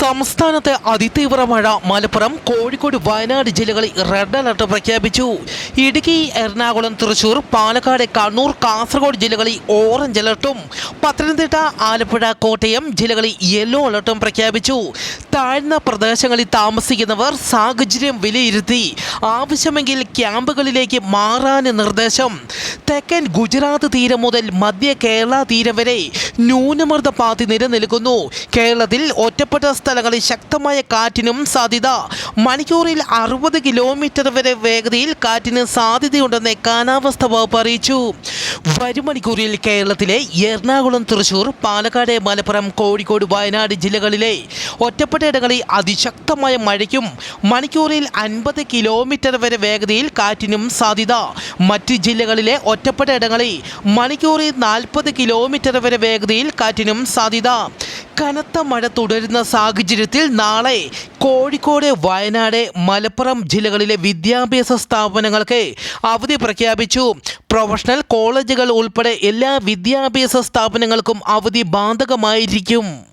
സംസ്ഥാനത്തെ അതിതീവ്ര മഴ മലപ്പുറം, കോഴിക്കോട്, വയനാട് ജില്ലകളിൽ റെഡ് അലർട്ട് പ്രഖ്യാപിച്ചു. ഇടുക്കി, എറണാകുളം, തൃശൂർ, പാലക്കാട്, കണ്ണൂർ, കാസർഗോഡ് ജില്ലകളിൽ ഓറഞ്ച് അലർട്ടും പത്തനംതിട്ട, ആലപ്പുഴ, കോട്ടയം ജില്ലകളിൽ യെല്ലോ അലർട്ടും പ്രഖ്യാപിച്ചു. താഴ്ന്ന പ്രദേശങ്ങളിൽ താമസിക്കുന്നവർ സാഹചര്യം വിലയിരുത്തി ആവശ്യമെങ്കിൽ ക്യാമ്പുകളിലേക്ക് മാറാൻ നിർദ്ദേശം. തെക്കൻ ഗുജറാത്ത് തീരം മുതൽ മധ്യ കേരള തീരം വരെ ന്യൂനമർദ്ദപാത്തി നിലനിൽക്കുന്നു. കേരളത്തിൽ ഒറ്റപ്പെട്ട സ്ഥലങ്ങളിൽ ശക്തമായ കാറ്റിനും സാധ്യത. മണിക്കൂറിൽ 60 കിലോമീറ്റർ വരെ വേഗതയിൽ കാറ്റിന് സാധ്യതയുണ്ടെന്ന് കാലാവസ്ഥാ വകുപ്പ് അറിയിച്ചു. വരും മണിക്കൂറിൽ കേരളത്തിലെ എറണാകുളം, തൃശൂർ, പാലക്കാട്, മലപ്പുറം, കോഴിക്കോട്, വയനാട് ജില്ലകളിലെ ഒറ്റപ്പെട്ട ഇടങ്ങളിൽ അതിശക്തമായ മഴയ്ക്കും മണിക്കൂറിൽ 50 കിലോമീറ്റർ വരെ വേഗതയിൽ കാറ്റിനും സാധ്യത. മറ്റ് ജില്ലകളിലെ ഒറ്റപ്പെട്ട ഇടങ്ങളിൽ മണിക്കൂറിൽ 40 കിലോമീറ്റർ വരെ വേഗതയിൽ കാറ്റിനും സാധ്യത. കനത്ത മഴ തുടരുന്ന സാഹചര്യത്തിൽ നാളെ കോഴിക്കോട്, വയനാട്, മലപ്പുറം ജില്ലകളിലെ വിദ്യാഭ്യാസ സ്ഥാപനങ്ങൾക്ക് അവധി പ്രഖ്യാപിച്ചു. പ്രൊഫഷണൽ കോളേജുകൾ ഉൾപ്പെടെ എല്ലാ വിദ്യാഭ്യാസ സ്ഥാപനങ്ങൾക്കും അവധി ബാധകമായിരിക്കും.